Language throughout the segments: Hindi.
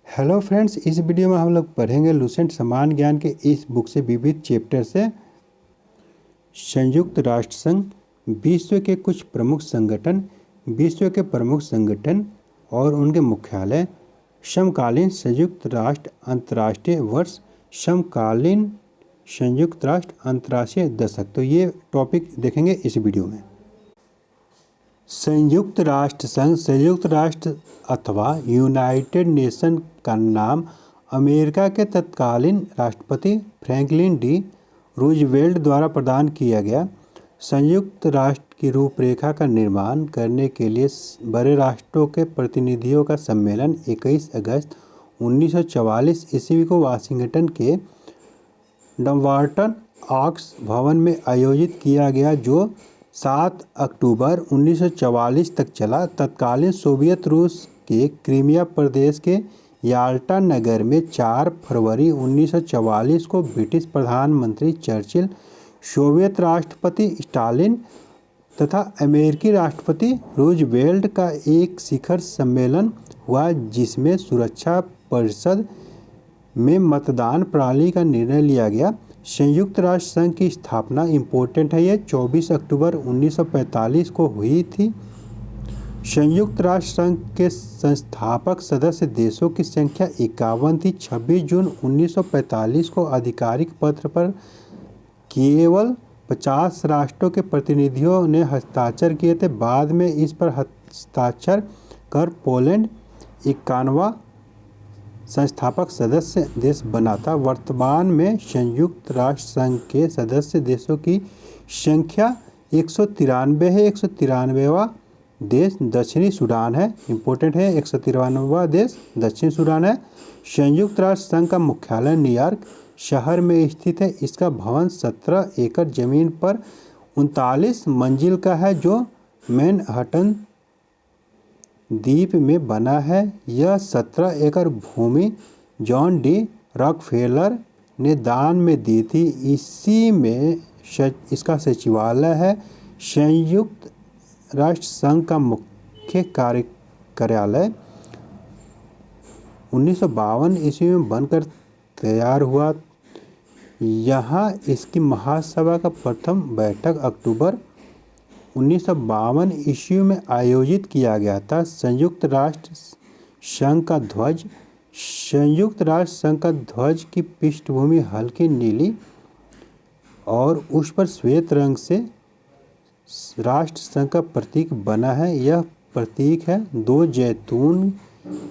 हेलो फ्रेंड्स, इस वीडियो में हम लोग पढ़ेंगे लुसेंट समान ज्ञान के इस बुक से विविध चैप्टर से संयुक्त राष्ट्र संघ, विश्व के कुछ प्रमुख संगठन, विश्व के प्रमुख संगठन और उनके मुख्यालय, समकालीन संयुक्त राष्ट्र अंतर्राष्ट्रीय वर्ष, समकालीन संयुक्त राष्ट्र अंतर्राष्ट्रीय दशक। तो ये टॉपिक देखेंगे इस वीडियो में। संयुक्त राष्ट्र संघ, संयुक्त राष्ट्र अथवा यूनाइटेड नेशन का नाम अमेरिका के तत्कालीन राष्ट्रपति फ्रैंकलिन डी रूजवेल्ट द्वारा प्रदान किया गया। संयुक्त राष्ट्र की रूपरेखा का निर्माण करने के लिए बड़े राष्ट्रों के प्रतिनिधियों का सम्मेलन 21 अगस्त 1944 ईस्वी को वाशिंगटन के डम्बार्टन ऑक्स भवन में आयोजित किया गया, जो 7 अक्टूबर 1944 तक चला। तत्कालीन सोवियत रूस के क्रीमिया प्रदेश के याल्टा नगर में 4 फरवरी 1944 को ब्रिटिश प्रधानमंत्री चर्चिल, सोवियत राष्ट्रपति स्टालिन तथा अमेरिकी राष्ट्रपति रूजवेल्ट का एक शिखर सम्मेलन हुआ, जिसमें सुरक्षा परिषद में मतदान प्रणाली का निर्णय लिया गया। संयुक्त राष्ट्र संघ की स्थापना इम्पोर्टेंट है, ये 24 अक्टूबर 1945 को हुई थी। संयुक्त राष्ट्र संघ के संस्थापक सदस्य देशों की संख्या 51 थी। 26 जून 1945 को आधिकारिक पत्र पर केवल 50 राष्ट्रों के प्रतिनिधियों ने हस्ताक्षर किए थे। बाद में इस पर हस्ताक्षर कर पोलैंड 51वां संस्थापक सदस्य देश बना था। वर्तमान में संयुक्त राष्ट्र संघ के सदस्य देशों की संख्या 193 है। 193वां देश दक्षिणी सूडान है, इम्पोर्टेंट है। 193वां देश दक्षिण सूडान है। संयुक्त राष्ट्र संघ का मुख्यालय न्यूयॉर्क शहर में स्थित है। इसका भवन 17 एकड़ जमीन पर 39 मंजिल का है, जो मैनहट्टन द्वीप में बना है। यह 17 एकड़ भूमि जॉन डी रॉकफेलर ने दान में दी थी। इसी में इसका सचिवालय है। संयुक्त राष्ट्र संघ का मुख्य कार्यालय 1952 ईस्वी में बनकर तैयार हुआ। यहाँ इसकी महासभा का प्रथम बैठक अक्टूबर 1952 ईस्वी में आयोजित किया गया था। संयुक्त राष्ट्र संघ का ध्वज, संयुक्त राष्ट्र संघ का ध्वज की पृष्ठभूमि हल्की नीली और उस पर श्वेत रंग से राष्ट्र संघ का प्रतीक बना है। यह प्रतीक है 2 जैतून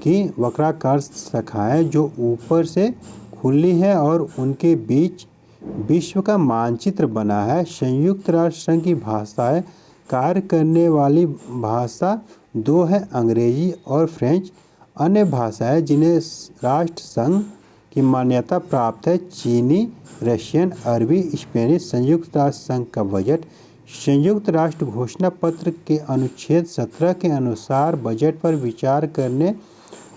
की वक्राकार शाखाएं जो ऊपर से खुली है और उनके बीच विश्व का मानचित्र बना है। संयुक्त राष्ट्र संघ की भाषाएं, कार्य करने वाली भाषा 2 है, अंग्रेजी और फ्रेंच। अन्य भाषाएं जिन्हें राष्ट्र संघ की मान्यता प्राप्त है चीनी, रशियन, अरबी, स्पेनिश। संयुक्त राष्ट्र संघ का बजट, संयुक्त राष्ट्र घोषणा पत्र के अनुच्छेद 17 के अनुसार बजट पर विचार करने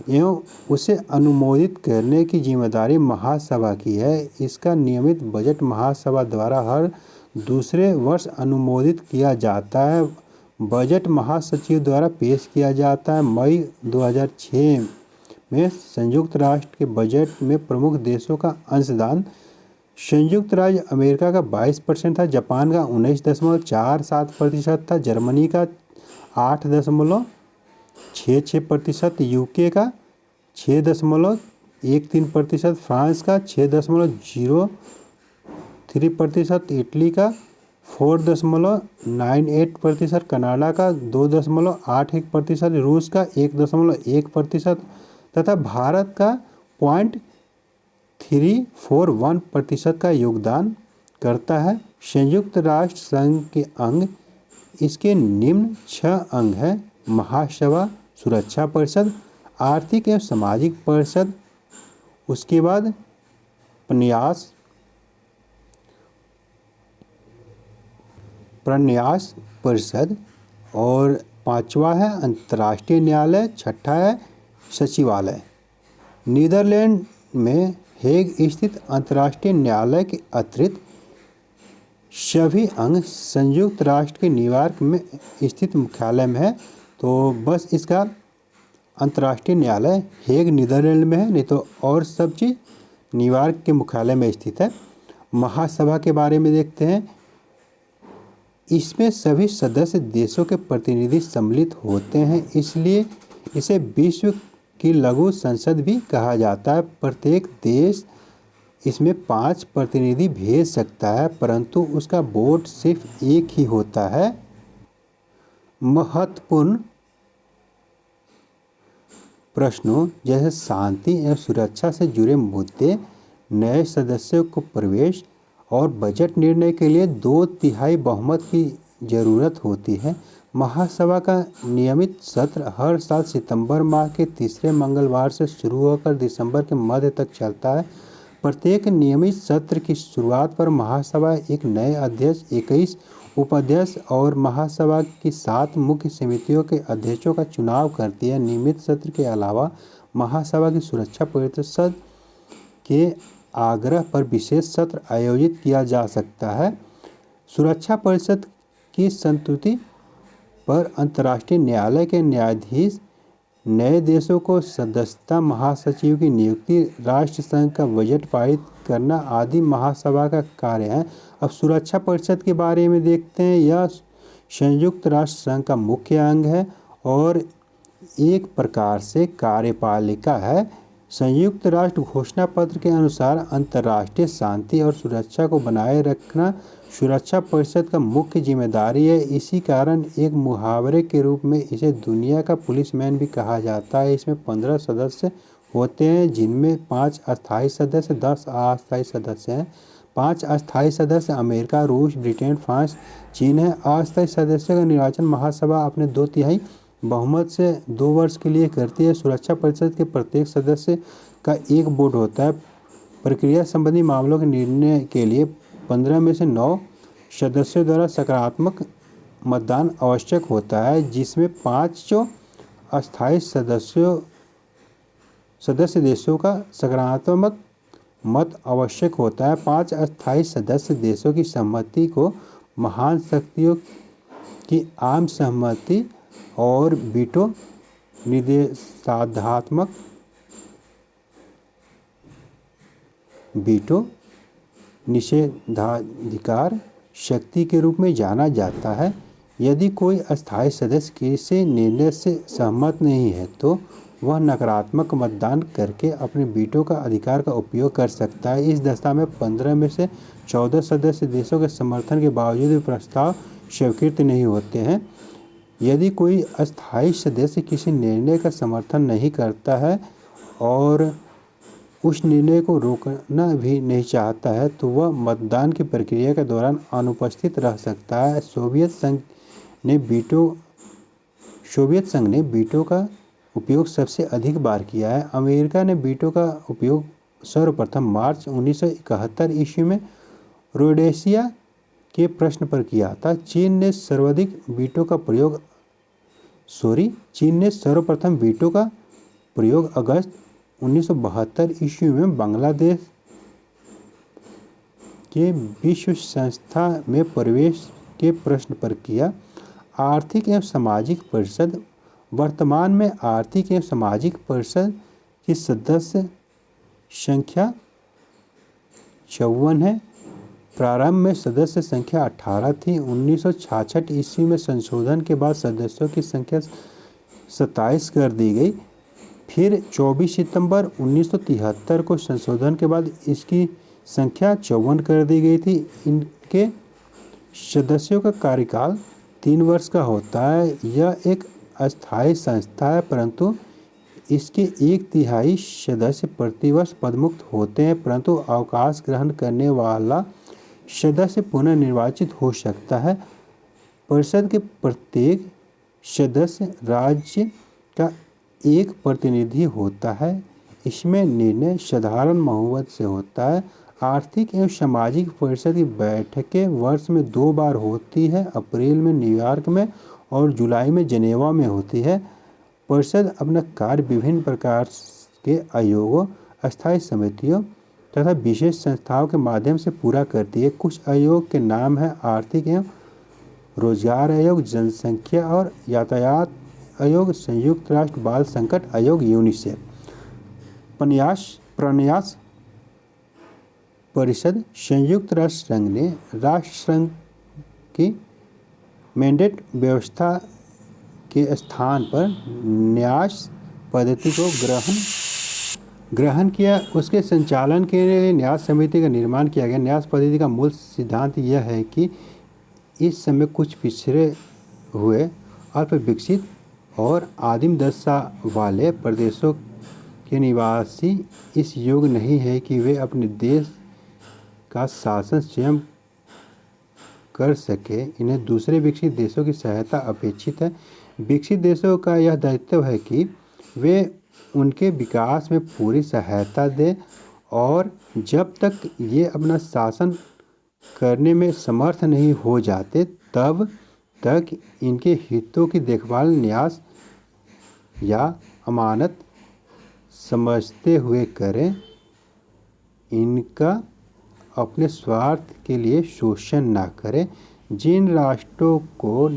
एवं उसे अनुमोदित करने की जिम्मेदारी महासभा की है। इसका नियमित बजट महासभा द्वारा हर दूसरे वर्ष अनुमोदित किया जाता है। बजट महासचिव द्वारा पेश किया जाता है। मई 2006 में संयुक्त राष्ट्र के बजट में प्रमुख देशों का अंशदान संयुक्त राज्य अमेरिका का 22% था, जापान का 19.47% था, जर्मनी का 8.66%, यूके का 6.13%, फ्रांस का 6.03%, इटली का 4.98%, कनाडा का 2.81%, रूस का 1.1% तथा भारत का 0.341% का योगदान करता है। संयुक्त राष्ट्र संघ के अंग इसके निम्न 6 अंग हैं: महासभा, सुरक्षा परिषद, आर्थिक एवं सामाजिक परिषद, उसके बाद प्रन्यास परिषद, और 5वां है अंतर्राष्ट्रीय न्यायालय, 6ठा है सचिवालय। नीदरलैंड में हेग स्थित अंतर्राष्ट्रीय न्यायालय के अतिरिक्त सभी अंग संयुक्त राष्ट्र के न्यूयॉर्क में स्थित मुख्यालय में है। तो बस इसका अंतर्राष्ट्रीय न्यायालय हेग नीदरलैंड में है, नहीं तो और सब चीज़ न्यूयॉर्क के मुख्यालय में स्थित है। महासभा के बारे में देखते हैं। इसमें सभी सदस्य देशों के प्रतिनिधि सम्मिलित होते हैं, इसलिए इसे विश्व की लघु संसद भी कहा जाता है। प्रत्येक देश इसमें 5 प्रतिनिधि भेज सकता है, परंतु उसका वोट सिर्फ एक ही होता है। महत्वपूर्ण प्रश्नों जैसे शांति एवं सुरक्षा से जुड़े मुद्दे, नए सदस्यों को प्रवेश और बजट निर्णय के लिए 2/3 बहुमत की जरूरत होती है। महासभा का नियमित सत्र हर साल सितंबर माह के तीसरे मंगलवार से शुरू होकर दिसंबर के मध्य तक चलता है। प्रत्येक नियमित सत्र की शुरुआत पर महासभा एक नए अध्यक्ष, 21 उपाध्यक्ष और महासभा की 7 मुख्य समितियों के अध्यक्षों का चुनाव करती है। नियमित सत्र के अलावा महासभा की सुरक्षा परिषद के आग्रह पर विशेष सत्र आयोजित किया जा सकता है। सुरक्षा परिषद की संस्तुति पर अंतर्राष्ट्रीय न्यायालय के न्यायाधीश, नए देशों को सदस्यता, महासचिव की नियुक्ति, राष्ट्र संघ का बजट पारित करना आदि महासभा का कार्य है। अब सुरक्षा परिषद के बारे में देखते हैं। यह संयुक्त राष्ट्र संघ का मुख्य अंग है और एक प्रकार से कार्यपालिका है। संयुक्त राष्ट्र घोषणा पत्र के अनुसार अंतर्राष्ट्रीय शांति और सुरक्षा को बनाए रखना सुरक्षा परिषद का मुख्य जिम्मेदारी है। इसी कारण एक मुहावरे के रूप में इसे दुनिया का पुलिसमैन भी कहा जाता है। इसमें 15 सदस्य होते हैं, जिनमें 5 अस्थायी सदस्य, 10 अस्थायी सदस्य हैं। 5 अस्थायी सदस्य अमेरिका, रूस, ब्रिटेन, फ्रांस, चीन है। अस्थायी सदस्यों का निर्वाचन महासभा अपने 2/3 बहुमत से 2 वर्ष के लिए करती है। सुरक्षा परिषद के प्रत्येक सदस्य का एक वोट होता है। प्रक्रिया संबंधी मामलों के निर्णय के लिए 15 में से 9 सदस्यों द्वारा सकारात्मक मतदान आवश्यक होता है, जिसमें 5 अस्थायी सदस्य देशों का सकारात्मक मत आवश्यक होता है। 5 अस्थायी सदस्य देशों की सहमति को महान शक्तियों की आम सहमति और वीटो निर्देशात्मक वीटो निषेधाधिकार शक्ति के रूप में जाना जाता है। यदि कोई अस्थायी सदस्य किसी निर्णय से सहमत नहीं है तो वह नकारात्मक मतदान करके अपने वीटो का अधिकार का उपयोग कर सकता है। इस दशा में 15 में से 14 सदस्य देशों के समर्थन के बावजूद भी प्रस्ताव स्वीकृत नहीं होते हैं। यदि कोई अस्थायी सदस्य किसी निर्णय का समर्थन नहीं करता है और उस निर्णय को रोकना भी नहीं चाहता है तो वह मतदान की प्रक्रिया के दौरान अनुपस्थित रह सकता है। सोवियत संघ ने वीटो का उपयोग सबसे अधिक बार किया है। अमेरिका ने वीटो का उपयोग सर्वप्रथम मार्च 1971 ईस्वी में रोडेशिया के प्रश्न पर किया था। चीन ने सर्वप्रथम वीटो का प्रयोग अगस्त 1972 ईस्वी में बांग्लादेश के विश्व संस्था में प्रवेश के प्रश्न पर किया। आर्थिक एवं सामाजिक परिषद वर्तमान में आर्थिक एवं सामाजिक परिषद की सदस्य संख्या 54 है। प्रारंभ में सदस्य संख्या 18 थी। 1966 ईस्वी में संशोधन के बाद सदस्यों की संख्या 27 कर दी गई। फिर 24 सितंबर 1973 को संशोधन के बाद इसकी संख्या 54 कर दी गई थी। इनके सदस्यों का कार्यकाल 3 वर्ष का होता है। यह एक अस्थायी संस्था है, परंतु इसके 1/3 सदस्य प्रतिवर्ष पदमुक्त होते हैं, परंतु अवकाश ग्रहण करने वाला सदस्य पुनः निर्वाचित हो सकता है। परिषद के प्रत्येक सदस्य राज्य का एक प्रतिनिधि होता है। इसमें निर्णय साधारण बहुमत से होता है। आर्थिक एवं सामाजिक परिषद की बैठकें वर्ष में 2 बार होती है, अप्रैल में न्यूयॉर्क में और जुलाई में जेनेवा में होती है। परिषद अपना कार्य विभिन्न प्रकार के आयोगों, अस्थायी समितियों तथा विशेष संस्थाओं के माध्यम से पूरा करती है। कुछ आयोग के नाम हैं आर्थिक एवं रोजगार आयोग, जनसंख्या और यातायात आयोग, संयुक्त राष्ट्र बाल संकट आयोग यूनिसेफ, प्रन्यास परिषद। संयुक्त राष्ट्र संघ ने राष्ट्र संघ की मैंडेट व्यवस्था के स्थान पर न्यास पद्धति को ग्रहण किया। उसके संचालन के लिए न्यास समिति का निर्माण किया गया। न्यास पद्धति का मूल सिद्धांत यह है कि इस समय कुछ पिछड़े हुए, अल्प विकसित और आदिम दशा वाले प्रदेशों के निवासी इस योग्य नहीं है कि वे अपने देश का शासन स्वयं कर सके। इन्हें दूसरे विकसित देशों की सहायता अपेक्षित है। विकसित देशों का यह दायित्व है कि वे उनके विकास में पूरी सहायता दें और जब तक ये अपना शासन करने में समर्थ नहीं हो जाते तब तक इनके हितों की देखभाल न्यास या अमानत समझते हुए करें। इनका अपने स्वार्थ के लिए शोषण ना करें। जिन राष्ट्रों को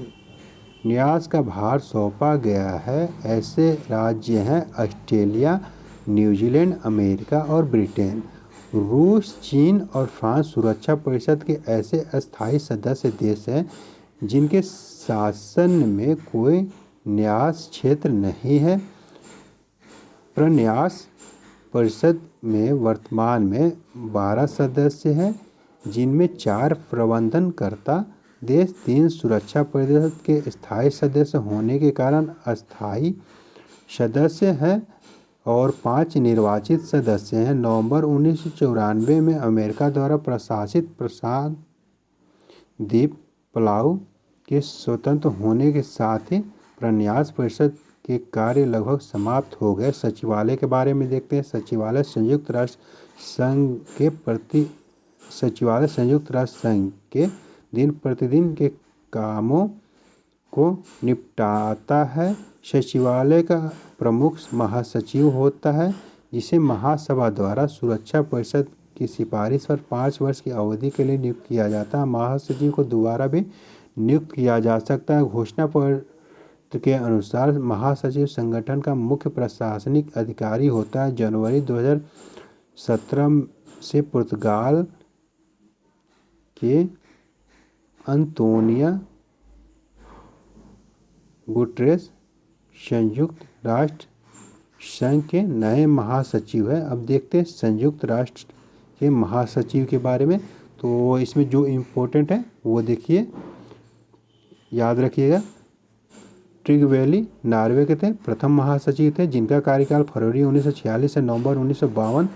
न्यास का भार सौंपा गया है ऐसे राज्य हैं ऑस्ट्रेलिया, न्यूजीलैंड, अमेरिका और ब्रिटेन। रूस, चीन और फ्रांस सुरक्षा परिषद के ऐसे अस्थायी सदस्य देश हैं जिनके शासन में कोई न्यास क्षेत्र नहीं है। प्रन्यास परिषद में वर्तमान में 12 सदस्य हैं जिनमें 4 प्रबंधनकर्ता देश, 3 सुरक्षा परिषद के स्थायी सदस्य होने के कारण अस्थायी सदस्य हैं और 5 निर्वाचित सदस्य हैं। नवंबर 1994 में अमेरिका द्वारा प्रशासित प्रशांत द्वीप पलाउ के स्वतंत्र होने के साथ ही प्रन्यास परिषद के कार्य लगभग समाप्त हो गए। सचिवालय के बारे में देखते हैं। सचिवालय संयुक्त राष्ट्र संघ के दिन प्रतिदिन के कामों को निपटाता है। सचिवालय का प्रमुख महासचिव होता है जिसे महासभा द्वारा सुरक्षा परिषद की सिफारिश पर 5 वर्ष की अवधि के लिए नियुक्त किया जाता है। महासचिव को दोबारा भी नियुक्त किया जा सकता है। घोषणा पत्र के अनुसार महासचिव संगठन का मुख्य प्रशासनिक अधिकारी होता है। जनवरी 2017 से पुर्तगाल के अंतोनियो गुटेरेस संयुक्त राष्ट्र संघ के नए महासचिव हैं। अब देखते हैं संयुक्त राष्ट्र के महासचिव के बारे में। तो इसमें जो इम्पोर्टेंट है वो देखिए, याद रखिएगा। ट्रिगवेली नॉर्वे के थे, प्रथम महासचिव थे जिनका कार्यकाल फरवरी 1946 से नवंबर 1952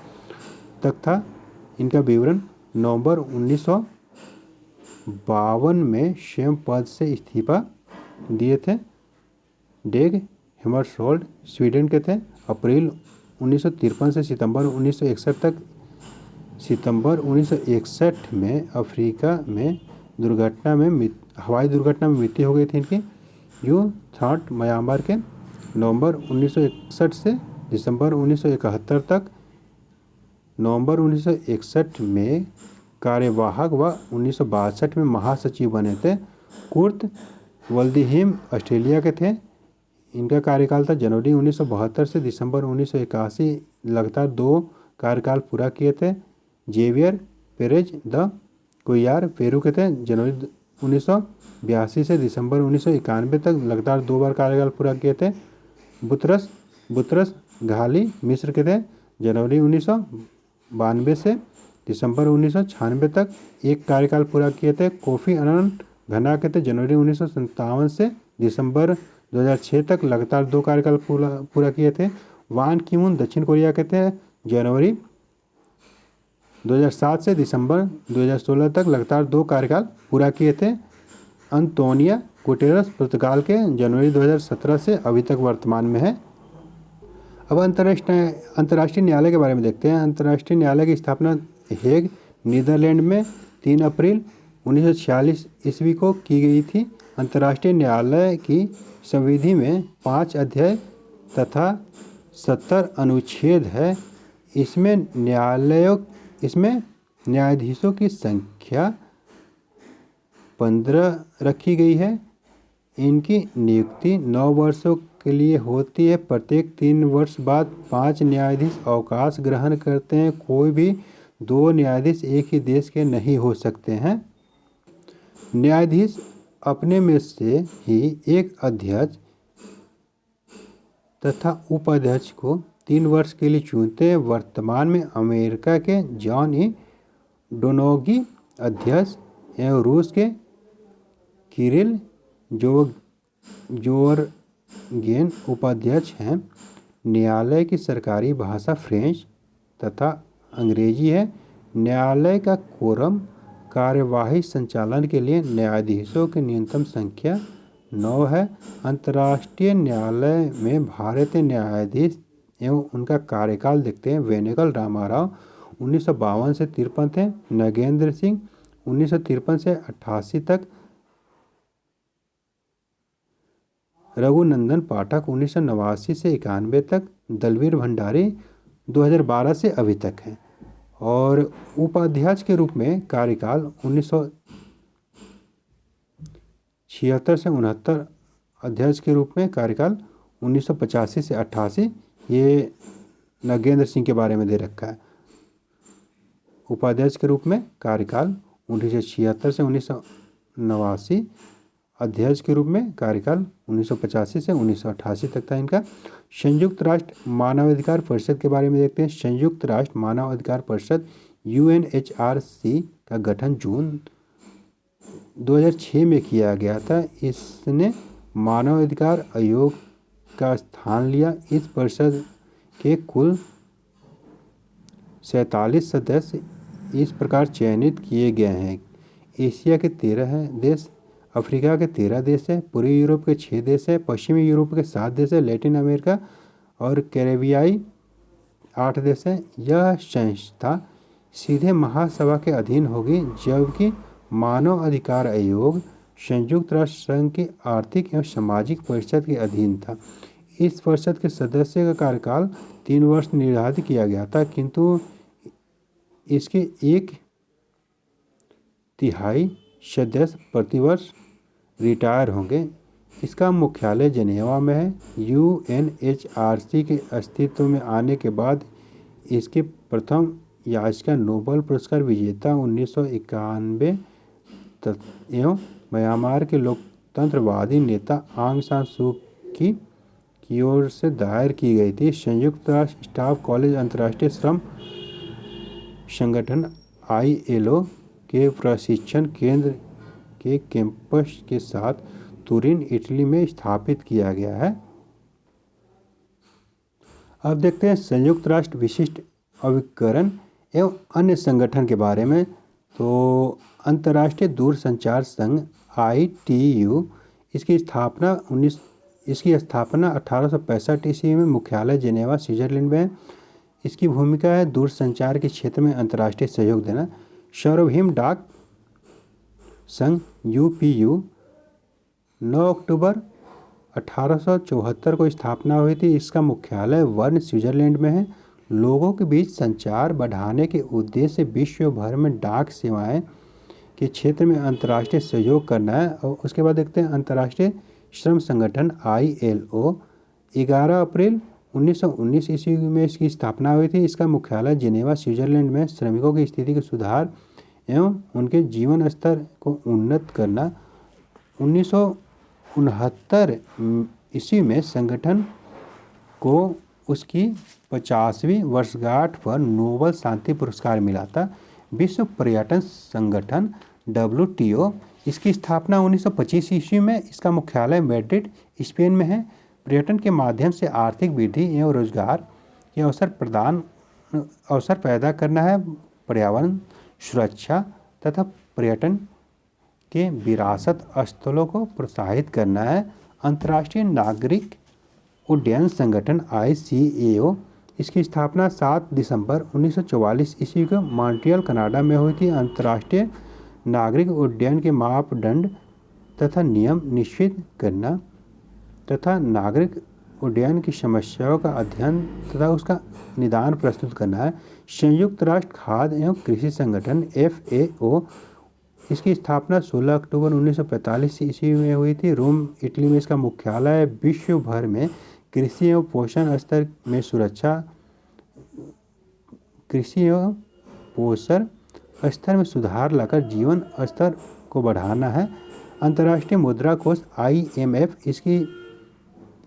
तक था। इनका विवरण: नवंबर 1952 में स्वयं पद से इस्तीफा दिए थे। डेग हेमरशोल्ड स्वीडन के थे। अप्रैल 1953 से सितंबर 1961 में अफ्रीका में हवाई दुर्घटना में मृत्यु हो गई थी इनकी। यू थॉट म्यांमार के नवंबर 1961 से दिसंबर 1971 तक। नवंबर 1961 में कार्यवाहक व 1962 में महासचिव बने थे। कुर्ट वल्दीहिम ऑस्ट्रेलिया के थे। इनका कार्यकाल था जनवरी 1972 से दिसंबर 1981, लगातार 2 कार्यकाल पूरा किए थे। जेवियर पेरेज द कुयार पेरू के थे। जनवरी 1982 से दिसंबर 1991 तक लगातार 2 बार कार्यकाल पूरा किए थे। बुतरस घाली मिस्र के थे। जनवरी 1992 से दिसंबर 1996 तक 1 कार्यकाल पूरा किए थे। कोफी अनन घना के थे। जनवरी 1957 से दिसंबर 2006 तक लगातार 2 कार्यकाल पूरा किए थे। वान की मून दक्षिण कोरिया के थे। जनवरी 2007 से दिसंबर 2016 तक लगातार 2 कार्यकाल पूरा किए थे। अंतोनियो गुटेरेस पुर्तगाल के, जनवरी 2017 से अभी तक वर्तमान में है। अब अंतर्राष्ट्रीय न्यायालय के बारे में देखते हैं। अंतर्राष्ट्रीय न्यायालय की स्थापना हेग, नीदरलैंड में 3 अप्रैल 1946 ईस्वी को की गई थी। अंतर्राष्ट्रीय न्यायालय की संविधि में 5 अध्याय तथा 70 अनुच्छेद है। इसमें न्यायाधीशों की संख्या 15 रखी गई है। इनकी नियुक्ति 9 वर्षों के लिए होती है। प्रत्येक 3 वर्ष बाद 5 न्यायाधीश अवकाश ग्रहण करते हैं। कोई भी 2 न्यायाधीश एक ही देश के नहीं हो सकते हैं। न्यायाधीश अपने में से ही एक अध्यक्ष तथा उपाध्यक्ष को 3 वर्ष के लिए चुनते हैं। वर्तमान में अमेरिका के जॉन ई डोनोगी अध्यक्ष एवं रूस के किरिल जोरगेन उपाध्यक्ष हैं। न्यायालय की सरकारी भाषा फ्रेंच तथा अंग्रेजी है। न्यायालय का कोरम कार्यवाही संचालन के लिए न्यायाधीशों की न्यूनतम संख्या 9 है। अंतर्राष्ट्रीय न्यायालय में भारतीय न्यायाधीश एवं उनका कार्यकाल देखते हैं। वेनुगल रामाराव 1952 से 53 थे। नगेंद्र सिंह 1953 से 88 तक। रघुनंदन पाठक 1989 से 91 तक। दलवीर भंडारी 2012 से अभी तक हैं। और उपाध्यक्ष के रूप में कार्यकाल 1976 से 69। अध्यक्ष के रूप में कार्यकाल 1985 से 88। ये नगेंद्र सिंह के बारे में दे रखा है। उपाध्यक्ष के रूप में कार्यकाल 1976 से 1989। अध्यक्ष के रूप में कार्यकाल 1985 से 1988 तक था इनका। संयुक्त राष्ट्र मानवाधिकार परिषद के बारे में देखते हैं। संयुक्त राष्ट्र मानवाधिकार परिषद UNHRC का गठन जून 2006 में किया गया था। इसने मानवाधिकार आयोग का स्थान लिया। इस परिषद के कुल 47 सदस्य इस प्रकार चयनित किए गए हैं। एशिया के 13 देश, अफ्रीका के 13 देश है, पूर्वी यूरोप के 6 देश है, पश्चिमी यूरोप के 7 देश है, लैटिन अमेरिका और कैरेबियाई 8 देश है। यह संस्था सीधे महासभा के अधीन होगी, जबकि मानव अधिकार आयोग संयुक्त राष्ट्र संघ की आर्थिक एवं सामाजिक परिषद के अधीन था। इस परिषद के सदस्य का कार्यकाल 3 वर्ष निर्धारित किया गया था, किंतु इसके 1/3 सदस्य प्रतिवर्ष रिटायर होंगे। इसका मुख्यालय जेनेवा में है। UNHRC के अस्तित्व में आने के बाद इसके प्रथम याचिका नोबेल पुरस्कार विजेता 1991 एवं म्यांमार के लोकतंत्रवादी नेता आंग सान सू की ओर से दायर की गई थी। संयुक्त राष्ट्र स्टाफ कॉलेज अंतर्राष्ट्रीय श्रम संगठन ILO के प्रशिक्षण केंद्र के कैंपस के साथ तुरिन, इटली में स्थापित किया गया है। अब देखते हैं संयुक्त राष्ट्र विशिष्ट अभिकरण एवं अन्य संगठन के बारे में। तो अंतर्राष्ट्रीय दूरसंचार संघ ITU इसकी स्थापना 1865 ईस्वी में मुख्यालय जेनेवा स्विट्जरलैंड में है। इसकी भूमिका है दूरसंचार के क्षेत्र में अंतर्राष्ट्रीय सहयोग देना। सार्वभौम डाक संघ UPU 9 अक्टूबर 1874 को स्थापना हुई थी। इसका मुख्यालय बर्न स्विट्जरलैंड में है। लोगों के बीच संचार बढ़ाने के उद्देश्य से विश्व भर में डाक सेवाएं के क्षेत्र में अंतर्राष्ट्रीय सहयोग करना है। और उसके बाद देखते हैं अंतर्राष्ट्रीय श्रम संगठन ILO 11 अप्रैल 1919 ईस्वी में इसकी स्थापना हुई थी। इसका मुख्यालय जेनेवा स्विट्जरलैंड में। श्रमिकों की स्थिति के सुधार एवं उनके जीवन स्तर को उन्नत करना। 1969 ईस्वी में संगठन को उसकी 50वीं वर्षगांठ पर नोबेल शांति पुरस्कार मिला था। विश्व पर्यटन संगठन WTO इसकी स्थापना 1925 ईस्वी में। इसका मुख्यालय मैड्रिड स्पेन में है। पर्यटन के माध्यम से आर्थिक वृद्धि एवं रोजगार के अवसर पैदा करना है। पर्यावरण सुरक्षा तथा पर्यटन के विरासत स्थलों को प्रोत्साहित करना है। अंतर्राष्ट्रीय नागरिक उड्डयन संगठन ICAO इसकी स्थापना 7 दिसंबर 1944 ईस्वी को मॉन्ट्रियल कनाडा में हुई थी। अंतर्राष्ट्रीय नागरिक उड्डयन के मापदंड तथा नियम निश्चित करना तथा नागरिक उड्डयन की समस्याओं का अध्ययन तथा उसका निदान प्रस्तुत करना है। संयुक्त राष्ट्र खाद्य एवं कृषि संगठन FAO इसकी स्थापना 16 अक्टूबर 1945 ईस्वी में हुई थी। रोम इटली में इसका मुख्यालय है। विश्व भर में कृषि एवं पोषण स्तर में सुधार लाकर जीवन स्तर को बढ़ाना है। अंतर्राष्ट्रीय मुद्रा कोष IMF, इसकी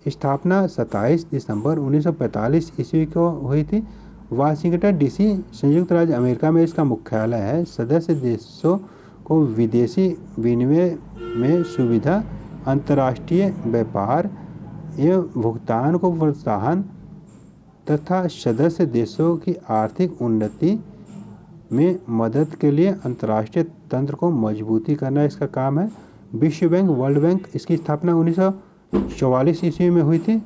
स्थापना 27 दिसंबर 1945 ईस्वी को हुई थी। वाशिंगटन DC संयुक्त राज्य अमेरिका में इसका मुख्यालय है। सदस्य देशों को विदेशी विनिमय में सुविधा, अंतर्राष्ट्रीय व्यापार एवं भुगतान को प्रोत्साहन तथा सदस्य देशों की आर्थिक उन्नति में मदद के लिए अंतर्राष्ट्रीय तंत्र को मजबूती करना इसका काम है। विश्व बैंक, वर्ल्ड बैंक, इसकी स्थापना 1944 ईस्वी में हुई थी।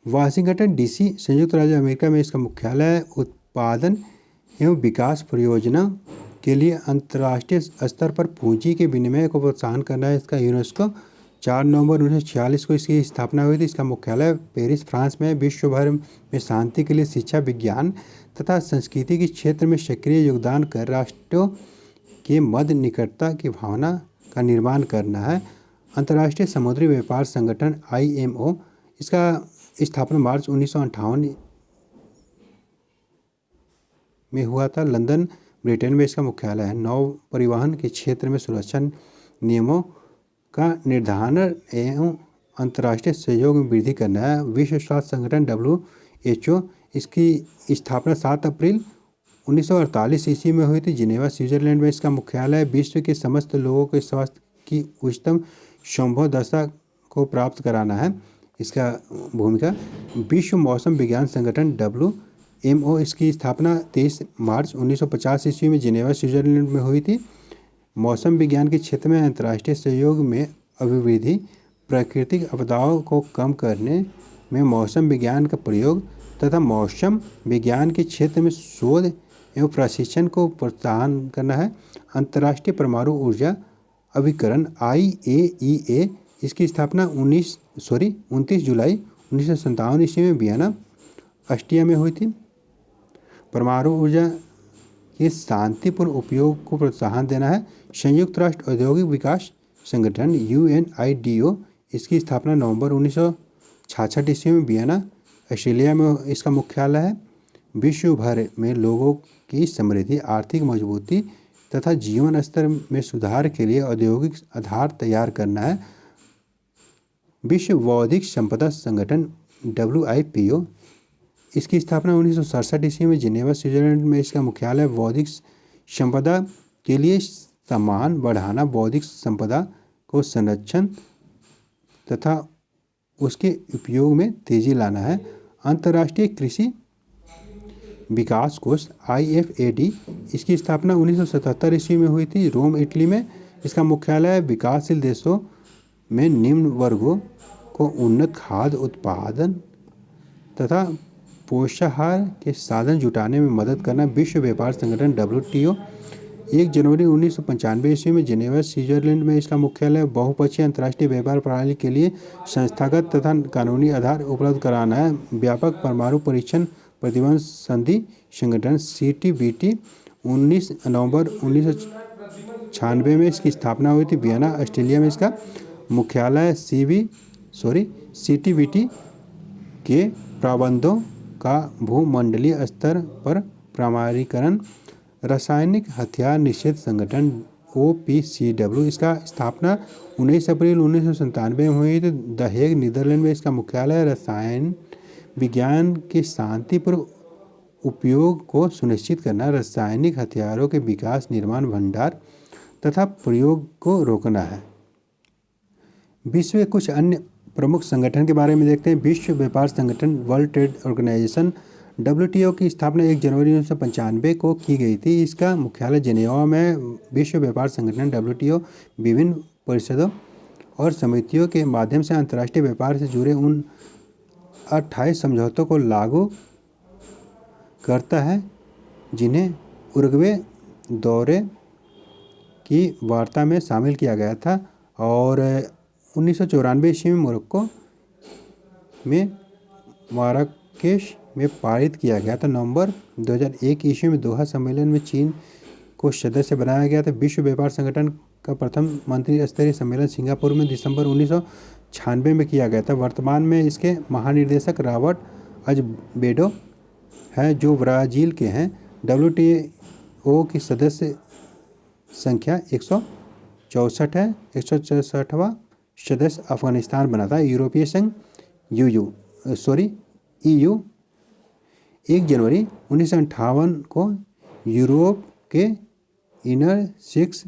वाशिंगटन DC संयुक्त राज्य अमेरिका में इसका मुख्यालय है। उत्पादन एवं विकास परियोजना के लिए अंतर्राष्ट्रीय स्तर पर पूंजी के विनिमय को प्रोत्साहन करना है इसका यूनेस्को। 4 नवंबर 1946 को इसकी स्थापना हुई थी। इसका मुख्यालय पेरिस, फ्रांस में। विश्व भर में शांति के लिए शिक्षा, विज्ञान तथा संस्कृति के क्षेत्र में सक्रिय योगदान कर राष्ट्रों के मध्य निकटता की भावना का निर्माण करना है। अंतर्राष्ट्रीय समुद्री व्यापार संगठन IMO, इसका स्थापना मार्च 1958 में हुआ था। लंदन, ब्रिटेन में इसका मुख्यालय है। नौ परिवहन के क्षेत्र में सुरक्षा नियमों का निर्धारण एवं अंतर्राष्ट्रीय सहयोग में वृद्धि करना है। विश्व स्वास्थ्य संगठन WHO, इसकी स्थापना 7 अप्रैल 1948 ईस्वी में हुई थी। जिनेवा, स्विट्जरलैंड में इसका मुख्यालय है। विश्व के समस्त लोगों के स्वास्थ्य की उच्चतम संभव दशा को प्राप्त कराना है इसका भूमिका। विश्व मौसम विज्ञान संगठन WMO, इसकी स्थापना 23 मार्च 1950 ईस्वी में जिनेवा, स्विट्जरलैंड में हुई थी। मौसम विज्ञान के क्षेत्र में अंतर्राष्ट्रीय सहयोग में अभिवृद्धि, प्राकृतिक आपदाओं को कम करने में मौसम विज्ञान का प्रयोग तथा मौसम विज्ञान के क्षेत्र में शोध एवं प्रशिक्षण को प्रोत्साहन करना है। अंतर्राष्ट्रीय परमाणु ऊर्जा अभिकरण IAEA, इसकी स्थापना 29 जुलाई 1957 ईस्वी में वियना, ऑस्ट्रिया में हुई थी। परमाणु ऊर्जा के शांतिपूर्ण उपयोग को प्रोत्साहन देना है। संयुक्त राष्ट्र औद्योगिक विकास संगठन UNIDO, इसकी स्थापना नवंबर 1966 ईस्वी में वियना, ऑस्ट्रेलिया में इसका मुख्यालय है। विश्व भर में लोगों की समृद्धि, आर्थिक मजबूती तथा जीवन स्तर में सुधार के लिए औद्योगिक आधार तैयार करना है। विश्व बौद्धिक संपदा संगठन WIPO, इसकी स्थापना 1967 ईस्वी में जिनेवा, स्विट्जरलैंड में इसका मुख्यालय। बौद्धिक संपदा के लिए सम्मान बढ़ाना, बौद्धिक संपदा को संरक्षण तथा उसके उपयोग में तेजी लाना है। अंतर्राष्ट्रीय कृषि विकास कोष IFAD, इसकी स्थापना 1977 ईस्वी में हुई थी। रोम, इटली में इसका मुख्यालय। विकासशील देशों में निम्न वर्गों को उन्नत खाद्य उत्पादन तथा पोषाहार के साधन जुटाने में मदद करना। विश्व व्यापार संगठन WTO, 1 जनवरी 1995 ईस्वी में जिनेवा, स्विट्जरलैंड में इसका मुख्यालय। बहुपक्षीय अंतर्राष्ट्रीय व्यापार प्रणाली के लिए संस्थागत तथा कानूनी आधार उपलब्ध कराना है। व्यापक परमाणु परीक्षण प्रतिबंध संधि संगठन CTBT, 19 नवंबर 1996 में इसकी स्थापना हुई थी। वियना, ऑस्ट्रेलिया में इसका मुख्यालय। CTBT के प्रावधानों का भूमंडलीय स्तर पर प्रमाणीकरण। रासायनिक हथियार निषेध संगठन OPCW, इसका स्थापना 19 अप्रैल 1997 में हुई थी। द हेग, नीदरलैंड में इसका मुख्यालय। रसायन विज्ञान के शांतिपूर्ण उपयोग को सुनिश्चित करना, रासायनिक हथियारों के विकास, निर्माण, भंडार तथा प्रयोग को रोकना है। विश्व के कुछ अन्य प्रमुख संगठन के बारे में देखते हैं। विश्व व्यापार संगठन वर्ल्ड ट्रेड ऑर्गेनाइजेशन WTO की स्थापना 1 जनवरी 1995 को की गई थी। इसका मुख्यालय जिनेवा में। विश्व व्यापार संगठन WTO विभिन्न परिषदों और समितियों के माध्यम से अंतर्राष्ट्रीय व्यापार से जुड़े उन 28 समझौतों को लागू करता है जिन्हें उरुग्वे दौरे की वार्ता में शामिल किया गया था और 1994 ईस्वी में मोरक्को में माराकेश में पारित किया गया था। नवंबर 2001 ईस्वी में दोहा सम्मेलन में चीन को सदस्य बनाया गया था। विश्व व्यापार संगठन का प्रथम मंत्री स्तरीय सम्मेलन सिंगापुर में दिसंबर 1996 में किया गया था। वर्तमान में इसके महानिदेशक रॉबर्ट अज़वेडो है जो ब्राज़ील के हैं। WTO की सदस्य संख्या 164 है। 164वां सदस्य अफगानिस्तान बना था। यूरोपीय संघ EU 1 जनवरी 1958 को यूरोप के इनर सिक्स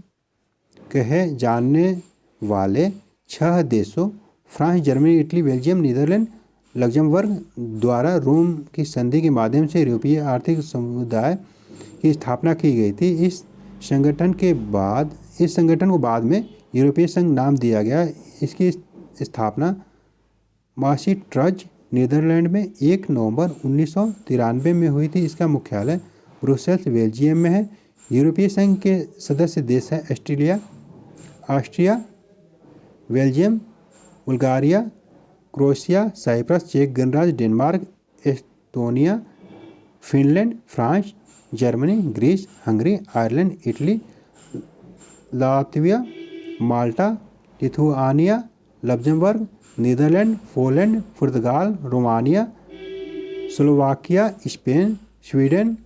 कहे जाने वाले 6 देशों France, Germany, Italy, Belgium, Netherlands, Luxembourg द्वारा रोम की संधि के माध्यम से यूरोपीय आर्थिक समुदाय की स्थापना की गई थी। इस संगठन को बाद में यूरोपीय संघ नाम दिया गया। इसकी स्थापना मास्ट्रिच्ट नीदरलैंड में 1 नवंबर 1993 में हुई थी। इसका मुख्यालय ब्रुसेल्स बेल्जियम में है। यूरोपीय संघ के सदस्य देश हैं Austria, Belgium, Bulgaria, Croatia, Cyprus, चेक गणराज्य, Denmark, Estonia, Finland, France, Germany, Greece, Hungary, Ireland, Italy, Latvia, Malta, Lithuania, Luxembourg, Netherlands, Poland, पुर्तगाल, Romania, Slovakia, Spain, Sweden,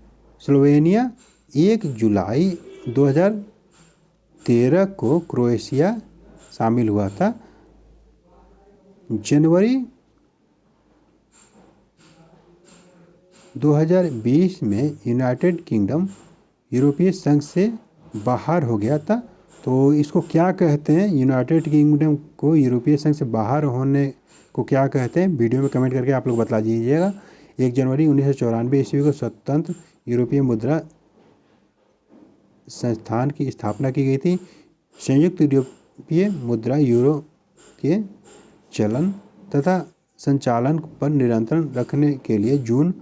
Slovenia. 1 जुलाई 2013 को क्रोएशिया शामिल हुआ था। जनवरी 2020 में यूनाइटेड किंगडम यूरोपीय संघ से बाहर हो गया था। तो इसको क्या कहते हैं, यूनाइटेड किंगडम को यूरोपीय संघ से बाहर होने को क्या कहते हैं, वीडियो में कमेंट करके आप लोग बता दीजिएगा। 1 जनवरी 1994 ईस्वी को स्वतंत्र यूरोपीय मुद्रा संस्थान की स्थापना की गई थी। संयुक्त यूरोपीय मुद्रा यूरो के चलन तथा संचालन पर नियंत्रण रखने के लिए जून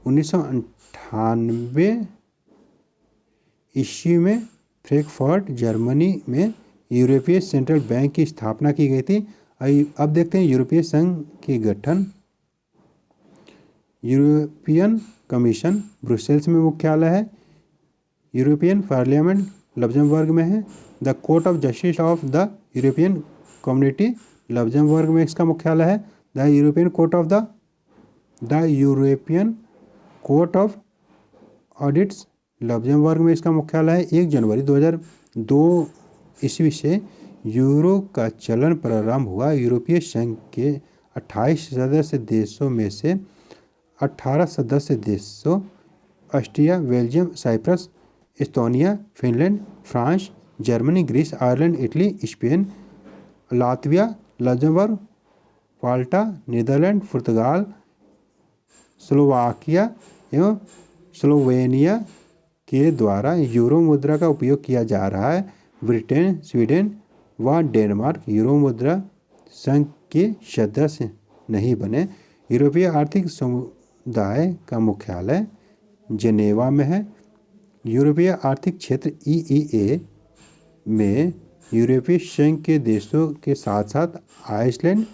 1998 ईस्वी में फ्रैंकफर्ट, जर्मनी में यूरोपीय सेंट्रल बैंक की स्थापना की गई थी। अब देखते हैं यूरोपीय संघ के गठन। यूरोपियन कमीशन ब्रुसेल्स में मुख्यालय है। यूरोपियन पार्लियामेंट लग्जमबर्ग में है। The court of justice of the European community Luxembourg में इसका मुख्यालय है। The European court of audits Luxembourg में इसका मुख्यालय है। 1 जनवरी 2002 ईस्वी से यूरो का चलन प्रारंभ हुआ। यूरोपीय संघ के 28 सदस्य देशों में से 18 सदस्य देशों Austria, Belgium, Cyprus, Estonia, Finland, France, Germany, Greece, Ireland, Italy, Spain, Latvia, Luxembourg, Malta, Netherlands, पुर्तगाल, स्लोवाकिया एवं स्लोवेनिया के द्वारा यूरो मुद्रा का उपयोग किया जा रहा है। ब्रिटेन, स्वीडन व डेनमार्क यूरो मुद्रा संघ के सदस्य नहीं बने। यूरोपीय आर्थिक समुदाय का मुख्यालय जेनेवा में है। यूरोपीय आर्थिक क्षेत्र EEA में यूरोपीय संघ के देशों के साथ साथ आइसलैंड,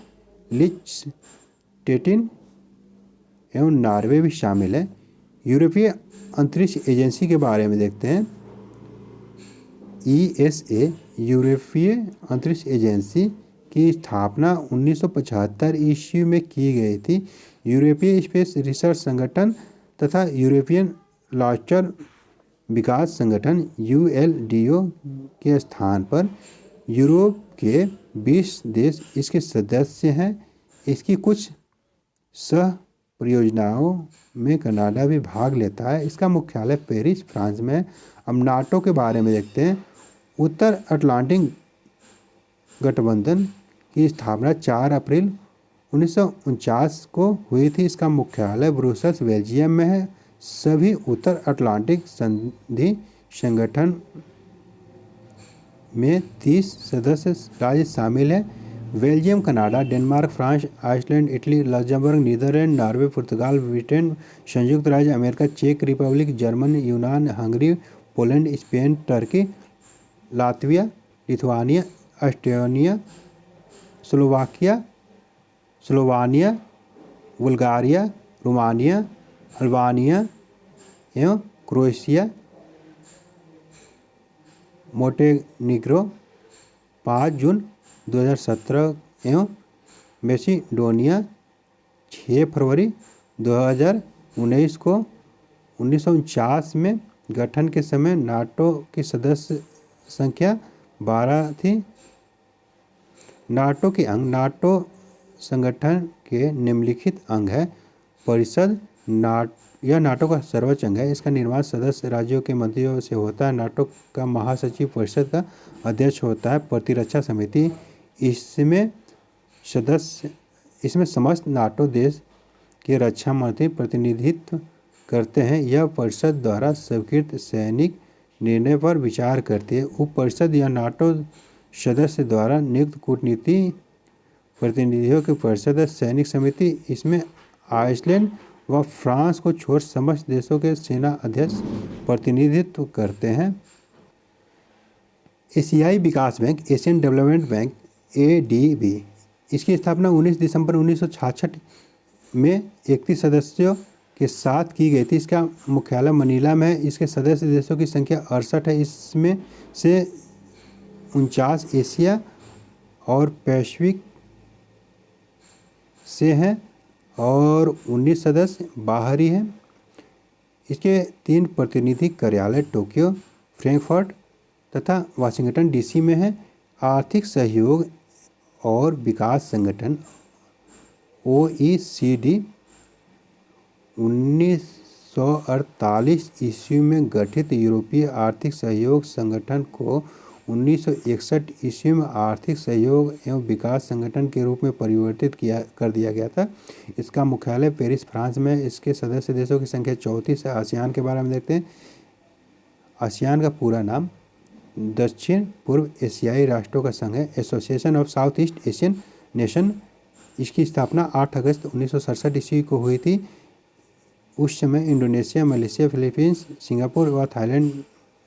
लिechtenstein एवं नॉर्वे भी शामिल है। यूरोपीय अंतरिक्ष एजेंसी के बारे में देखते हैं। ESA यूरोपीय अंतरिक्ष एजेंसी की स्थापना 1975 ईस्वी में की गई थी। यूरोपीय स्पेस रिसर्च संगठन तथा यूरोपियन लॉन्चर विकास संगठन ULDO के स्थान पर यूरोप के 20 देश इसके सदस्य हैं। इसकी कुछ सह परियोजनाओं में कनाडा भी भाग लेता है। इसका मुख्यालय पेरिस, फ्रांस में है। अब नाटो के बारे में देखते हैं। उत्तर अटलांटिक गठबंधन की स्थापना 4 अप्रैल 1949 को हुई थी। इसका मुख्यालय ब्रुसेल्स, बेल्जियम में है। सभी उत्तर अटलांटिक संधि संगठन में 30 सदस्य राज्य शामिल हैं। Belgium, Canada, Denmark, France, Iceland, Italy, Luxembourg, Netherlands, Norway, पुर्तगाल, ब्रिटेन, संयुक्त राज्य अमेरिका, चेक रिपब्लिक, जर्मनी, यूनान, Hungary, Poland, Spain, Turkey, Latvia, Lithuania, Estonia, Slovenia, Bulgaria, Romania, Albania एवं क्रोएशिया मोंटेनीग्रो 5 जून 2017 एवं मैसिडोनिया 6 फरवरी 2019 को 1949 में गठन के समय नाटो की सदस्य संख्या 12 थी। नाटो के अंग नाटो संगठन के निम्नलिखित अंग है। परिषद यह नाटो का सर्वोच्च अंग है। इसका निर्माण सदस्य राज्यों के मंत्रियों से होता है। नाटो का महासचिव परिषद का अध्यक्ष होता है। प्रतिरक्षा समिति इसमें समस्त नाटो देश के रक्षा मंत्री प्रतिनिधित्व करते हैं। यह परिषद द्वारा स्वीकृत सैनिक निर्णय पर विचार करती है। उप परिषद या नाटो सदस्य द्वारा नियुक्त कूटनीति प्रतिनिधियों की परिषद है। सैनिक समिति इसमें आइसलैंड व फ्रांस को छोड़ समस्त देशों के सेना अध्यक्ष प्रतिनिधित्व करते हैं। एशियाई विकास bank, Asian development bank, ADB, इसकी स्थापना 19 दिसंबर 1966 में 31 सदस्यों के साथ की गई थी। इसका मुख्यालय मनीला में है। इसके सदस्य देशों की संख्या 68 है। इसमें से 49 एशिया और पैसिफिक से हैं और 19 सदस्य बाहरी हैं। इसके 3 प्रतिनिधि कार्यालय टोक्यो, फ्रैंकफर्ट तथा वाशिंगटन DC में है। आर्थिक सहयोग और विकास संगठन OECD 1948 ईस्वी में गठित यूरोपीय आर्थिक सहयोग संगठन को 1961 ईस्वी में आर्थिक सहयोग एवं विकास संगठन के रूप में परिवर्तित कर दिया गया था। इसका मुख्यालय पेरिस, फ्रांस में। इसके सदस्य देशों की संख्या 34 है। आसियान के बारे में देखते हैं। आसियान का पूरा नाम दक्षिण पूर्व एशियाई राष्ट्रों का संघ है। Association of south east Asian nation. इसकी स्थापना 8 अगस्त 1967 ईस्वी को हुई थी। उस समय इंडोनेशिया, मलेशिया, फिलीपींस, सिंगापुर व थाईलैंड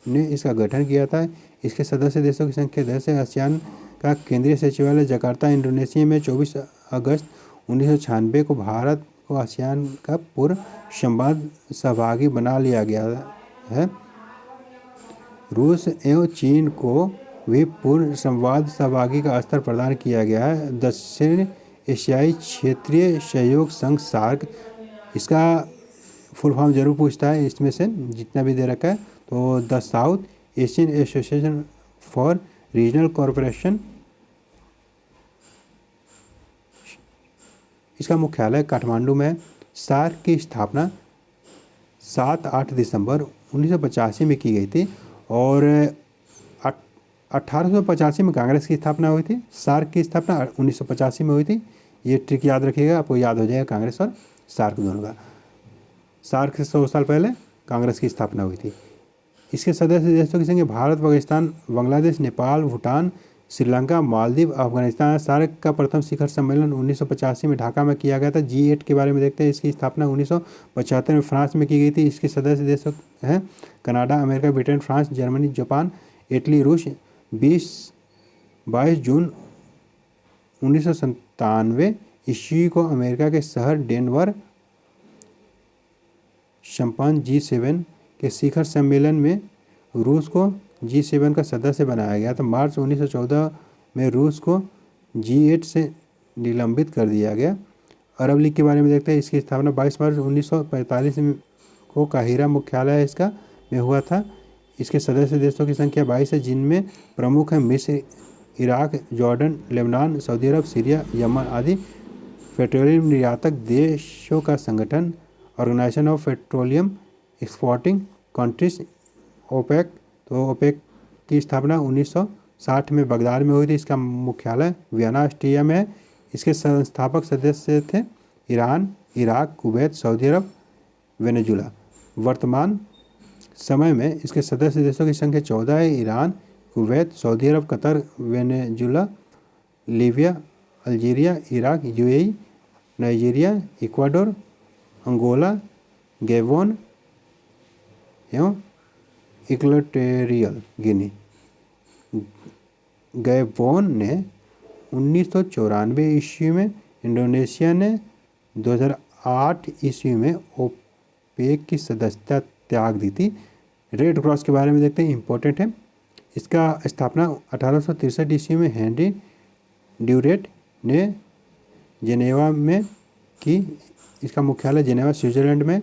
ने इसका गठन किया था। इसके सदस्य देशों की संख्या 10 है। आसियान का केंद्रीय सचिवालय जकार्ता, इंडोनेशिया में। 24 अगस्त 1996 को भारत को आसियान का पूर्ण संवाद सहभागी बना लिया गया है। रूस एवं चीन को भी पूर्ण संवाद सहभागी का स्तर प्रदान किया गया है। दक्षिण एशियाई क्षेत्रीय सहयोग संघ सार्क, इसका फुल फॉर्म जरूर पूछता है इसमें से जितना भी दे रखा है। तो the south Asian association for regional corporation, इसका मुख्यालय काठमांडू में है। सार्क की स्थापना 7-8 दिसंबर 1985 में की गई थी और 1885 में कांग्रेस की स्थापना हुई थी। सार्क की स्थापना 1985 में हुई थी। ये ट्रिक याद रखिएगा, आपको याद हो जाएगा कांग्रेस और सार्क दोनों का। सार्क से 100 साल पहले कांग्रेस की स्थापना हुई थी। इसके सदस्य देशों की संख्या भारत, पाकिस्तान, बांग्लादेश, नेपाल, भूटान, श्रीलंका, मालदीव, अफगानिस्तान। सार्क का प्रथम शिखर सम्मेलन 1985 में ढाका में किया गया था। G8 के बारे में देखते हैं। इसकी स्थापना 1975 में फ्रांस में की गई थी। इसके सदस्य देश हैं Canada, America, Britain, France, Germany, Japan, Italy, रूस। 22 जून 1997 ईस्वी को अमेरिका के शहर डेनवर संपन्न G7 के शिखर सम्मेलन में रूस को G7 का सदस्य बनाया गया था। मार्च 1914 में रूस को G8 से निलंबित कर दिया गया। अरब लीग के बारे में देखते हैं। इसकी स्थापना 22 मार्च 1945 को काहिरा मुख्यालय इसका में हुआ था। इसके सदस्य देशों की संख्या 22 है, जिनमें प्रमुख हैं मिस्र, Iraq, Jordan, Lebanon, Saudi Arab, Syria, Yemen आदि। पेट्रोलियम निर्यातक देशों का संगठन, organisation of petroleum exporting countries, OPEC. तो ओपेक की स्थापना 1960 में बगदाद में हुई थी। इसका मुख्यालय वियना, ऑस्ट्रिया में है। इसके संस्थापक सदस्य थे ईरान, इराक, कुवैत, सऊदी अरब, वेनेजुला। वर्तमान समय में इसके सदस्य देशों की संख्या 14 है। Iran, Kuwait, Saudi Arab, Qatar, Venezuela, Libya, Algeria, Iraq, UAE, Nigeria, Ecuador, Angola, Gabon एवं इक्वेटोरियल गिनी। गैबोन ने 1994 ईस्वी में, इंडोनेशिया ने 2008 ईस्वी में ओपेक की सदस्यता त्याग दी थी। रेड क्रॉस के बारे में देखते हैं, इंपॉर्टेंट है। इसका स्थापना 1863 ईस्वी में हेनरी ड्यूरेट ने जेनेवा में की। इसका मुख्यालय जेनेवा स्विट्जरलैंड में।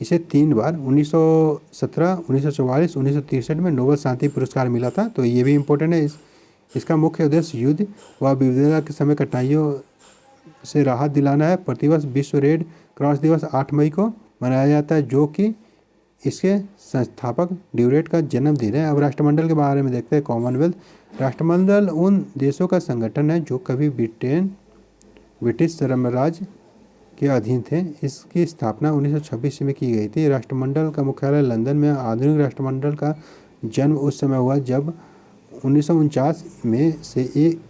इसे 3 बार 1917, 1944, 1963 में नोबेल शांति पुरस्कार मिला था, तो ये भी इम्पोर्टेंट है। इसका मुख्य उद्देश्य युद्ध व विविधता के समय कठिनाइयों से राहत दिलाना है। प्रतिवर्ष विश्व रेड क्रॉस दिवस 8 मई को मनाया जाता है, जो कि इसके संस्थापक ड्यूरेट का जन्मदिन है। अब राष्ट्रमंडल के बारे में देखते हैं। कॉमनवेल्थ राष्ट्रमंडल उन देशों का संगठन है जो कभी ब्रिटिश साम्राज्य के अधीन थे। इसकी स्थापना 1926 में की गई थी। राष्ट्रमंडल का मुख्यालय लंदन में। आधुनिक राष्ट्रमंडल का जन्म उस समय हुआ जब 1949 में से एक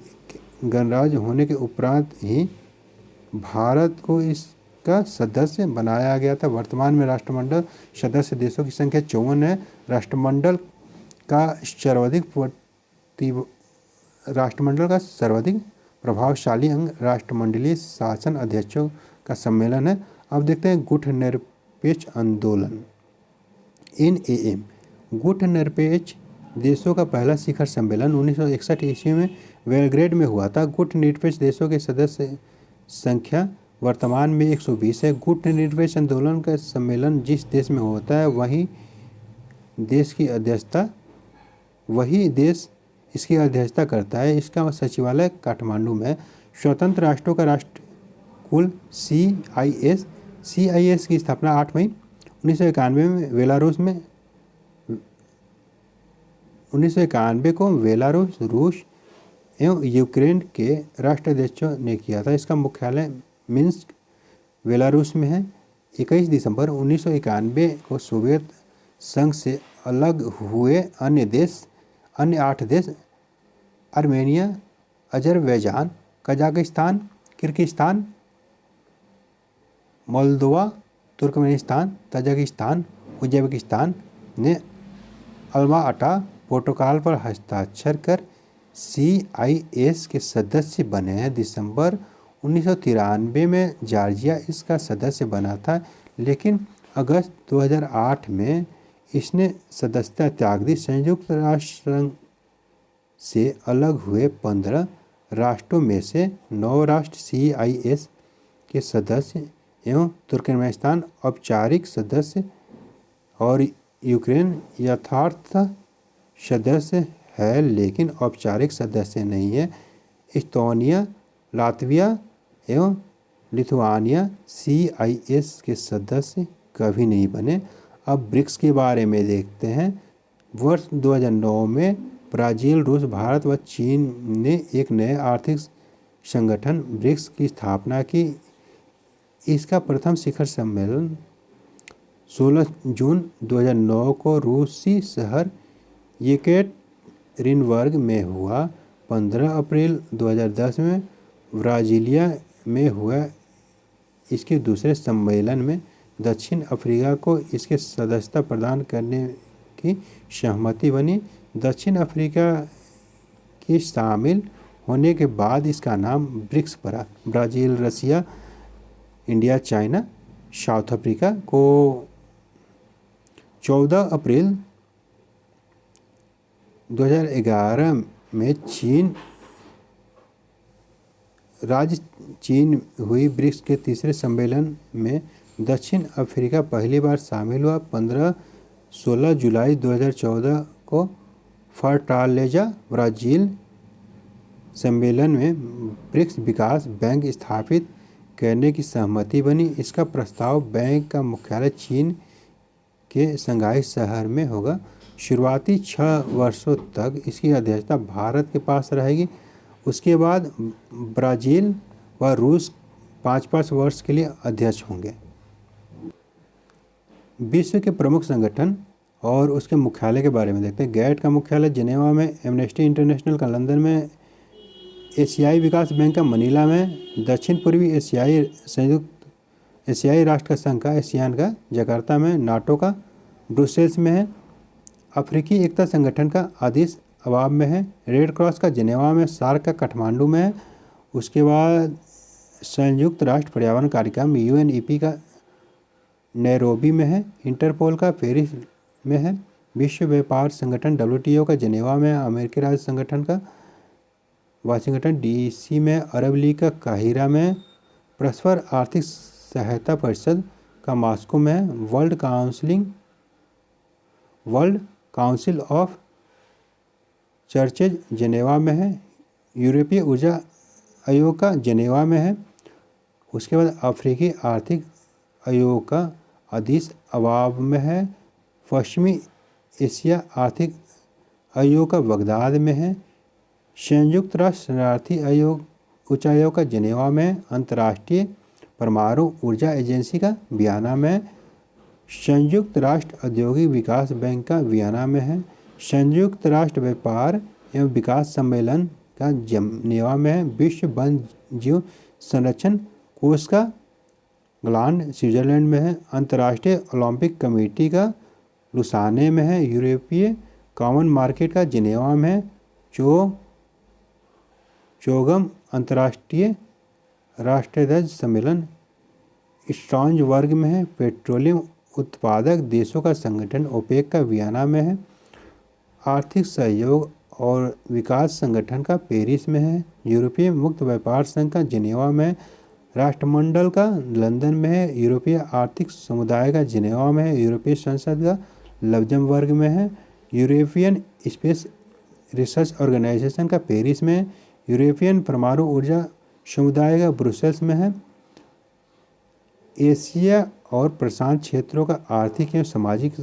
गणराज्य होने के उपरांत ही भारत को इसका सदस्य बनाया गया था। वर्तमान में राष्ट्रमंडल सदस्य देशों की संख्या 54 है। राष्ट्रमंडल का सर्वाधिक प्रभावशाली अंग राष्ट्रमंडलीय शासन अध्यक्षों का सम्मेलन है। अब देखते हैं गुटनिरपेक्ष आंदोलन NAM। गुटनिरपेक्ष देशों का पहला शिखर सम्मेलन 1961 ईस्वी में बेलग्रेड में हुआ था। गुटनिरपेक्ष देशों के सदस्य संख्या वर्तमान में 120 है। गुटनिरपेक्ष आंदोलन का सम्मेलन जिस देश में होता है वही देश इसकी अध्यक्षता करता है। इसका सचिवालय काठमांडू में। स्वतंत्र राष्ट्रों का राष्ट्र कुल CIS की स्थापना 8 मई 1991 में बेलारूस, रूस एवं यूक्रेन के राष्ट्राध्यक्षों ने किया था। इसका मुख्यालय मिन्स्क बेलारूस में है। 21 दिसंबर 1991 को सोवियत संघ से अलग हुए अन्य 8 देश Armenia, Azerbaijan, Kazakhstan, Kyrgyzstan, Moldova, Turkmenistan, Tajikistan, Uzbekistan ने अल्मा-अटा प्रोटोकॉल पर हस्ताक्षर कर CIS के सदस्य बने हैं। दिसंबर 1993 में जॉर्जिया इसका सदस्य बना था, लेकिन अगस्त 2008 में इसने सदस्यता त्याग दी। संयुक्त राष्ट्र संघ से अलग हुए 15 राष्ट्रों में से 9 राष्ट्र CIS के सदस्य एवं तुर्कमेनिस्तान औपचारिक सदस्य और यूक्रेन यथार्थ सदस्य है लेकिन औपचारिक सदस्य नहीं है। एस्तोनिया, लातविया एवं लिथुआनिया CIS के सदस्य कभी नहीं बने। अब ब्रिक्स के बारे में देखते हैं। वर्ष 2009 में ब्राज़ील, रूस, भारत व चीन ने एक नए आर्थिक संगठन ब्रिक्स की स्थापना की। इसका प्रथम शिखर सम्मेलन 16 जून 2009 को रूसी शहर येकेरिनबर्ग में हुआ। 15 अप्रैल 2010 में ब्राज़ीलिया में हुआ। इसके दूसरे सम्मेलन में दक्षिण अफ्रीका को इसके सदस्यता प्रदान करने की सहमति बनी। दक्षिण अफ्रीका के शामिल होने के बाद इसका नाम ब्रिक्स पड़ा। ब्राज़ील, रसिया, इंडिया, चाइना, साउथ अफ्रीका को 14 अप्रैल 2011 में चीन हुई। ब्रिक्स के तीसरे सम्मेलन में दक्षिण अफ्रीका पहली बार शामिल हुआ। 15-16 जुलाई 2014 को फोर्टालेजा, ब्राज़ील सम्मेलन में ब्रिक्स विकास बैंक स्थापित करने की सहमति बनी। इसका प्रस्ताव बैंक का मुख्यालय चीन के शंघाई शहर में होगा। शुरुआती 6 वर्षों तक इसकी अध्यक्षता भारत के पास रहेगी। उसके बाद ब्राज़ील व रूस 5-5 वर्ष के लिए अध्यक्ष होंगे। विश्व के प्रमुख संगठन और उसके मुख्यालय के बारे में देखते हैं। गैट का मुख्यालय जिनेवा में, एमनेस्टी इंटरनेशनल का लंदन में, एशियाई विकास बैंक का मनीला में, दक्षिण पूर्वी एशियाई संयुक्त एशियाई राष्ट्र का संघ का एशियान का जकार्ता में, नाटो का ब्रुसेल्स में है, अफ्रीकी एकता संगठन का अदीस अबाब में है, रेड क्रॉस का जिनेवा में, सार्क का काठमांडू में है। उसके बाद संयुक्त राष्ट्र पर्यावरण कार्यक्रम UNEP का नैरोबी में है, इंटरपोल का पेरिस में है, विश्व व्यापार संगठन WTO का जेनेवा में, अमेरिकी राज्य संगठन का वाशिंगटन DC में, अरब लीग का काहिरा में, परस्पर आर्थिक सहायता परिषद का मॉस्को में, world council of churches Geneva में है, यूरोपीय ऊर्जा आयोग का जेनेवा में है। उसके बाद अफ्रीकी आर्थिक आयोग का अदीस अबाब में है, पश्चिमी एशिया आर्थिक आयोग का बगदाद में है, संयुक्त राष्ट्र शरणार्थी आयोग उच्चायोग का जेनेवा में, अंतर्राष्ट्रीय परमाणु ऊर्जा एजेंसी का वियना में, संयुक्त राष्ट्र औद्योगिक विकास बैंक का वियना में है, संयुक्त राष्ट्र व्यापार एवं विकास सम्मेलन का जेनेवा में है, विश्व वन्य जीव संरक्षण कोष का ग्लांड स्विट्जरलैंड में है, अंतर्राष्ट्रीय ओलंपिक कमेटी का लुसाने में है, यूरोपीय कॉमन मार्केट का जेनेवा में है, चौगम अंतर्राष्ट्रीय राष्ट्रध्वज सम्मेलन स्ट्रासबर्ग में है, पेट्रोलियम उत्पादक देशों का संगठन ओपेक का वियना में है, आर्थिक सहयोग और विकास संगठन का पेरिस में है, यूरोपीय मुक्त व्यापार संघ का जेनेवा में, राष्ट्रमंडल का लंदन में है, यूरोपीय आर्थिक समुदाय का जेनेवा में है, यूरोपीय संसद का लग्जमबर्ग में है, यूरोपियन स्पेस रिसर्च ऑर्गेनाइजेशन का पेरिस में है, यूरोपियन परमाणु ऊर्जा समुदाय का ब्रुसेल्स में है, एशिया और प्रशांत क्षेत्रों का आर्थिक एवं सामाजिक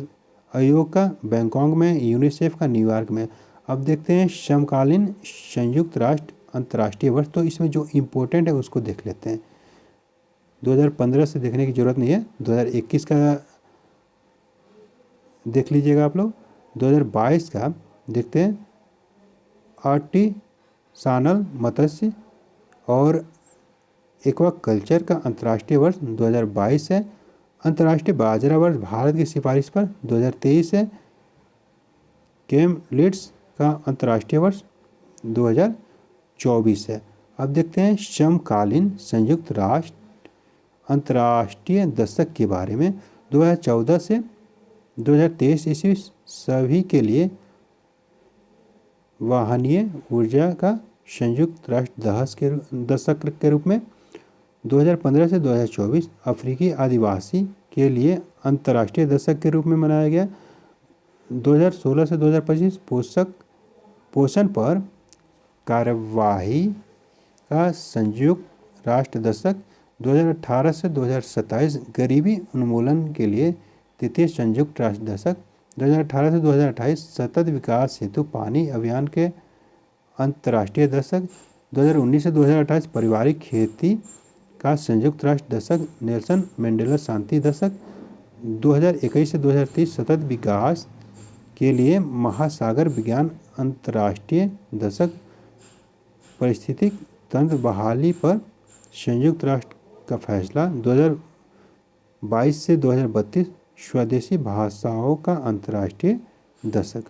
आयोग का बैंकॉक में, यूनिसेफ का न्यूयॉर्क में। अब देखते हैं समकालीन संयुक्त राष्ट्र अंतर्राष्ट्रीय वर्ष। तो इसमें जो इम्पोर्टेंट है उसको देख लेते हैं। 2015 से देखने की जरूरत नहीं है, 2021 का देख लीजिएगा आप लोग। 2022 का देखते हैं, आर्टिसानल मत्स्य और एक्वाकल्चर का अंतर्राष्ट्रीय वर्ष 2022 है। अंतर्राष्ट्रीय बाजरा वर्ष भारत की सिफारिश पर 2023 है। केमलिट्स का अंतर्राष्ट्रीय वर्ष 2024 है। अब देखते हैं समकालीन संयुक्त राष्ट्र अंतर्राष्ट्रीय दशक के बारे में। 2014 से 2023 ईस्वी सभी के लिए वाहनीय ऊर्जा का संयुक्त राष्ट्र दशक के रूप में। 2015 से 2024 अफ्रीकी आदिवासी के लिए अंतर्राष्ट्रीय दशक के रूप में मनाया गया। 2016 से 2025 पोषण पर कार्यवाही का संयुक्त राष्ट्र दशक। 2018 से 2027 गरीबी उन्मूलन के लिए तृतीय संयुक्त राष्ट्र दशक। 2018 से 2028 सतत विकास हेतु पानी अभियान के अंतर्राष्ट्रीय दशक। 2019 से 2028 पारिवारिक खेती का संयुक्त राष्ट्र दशक, नेल्सन मंडेला शांति दशक। 2021 से 2030 सतत विकास के लिए महासागर विज्ञान अंतर्राष्ट्रीय दशक। पारिस्थितिक तंत्र बहाली पर संयुक्त राष्ट्र का फैसला। 2022 से 2032 स्वदेशी भाषाओं का अंतर्राष्ट्रीय दशक।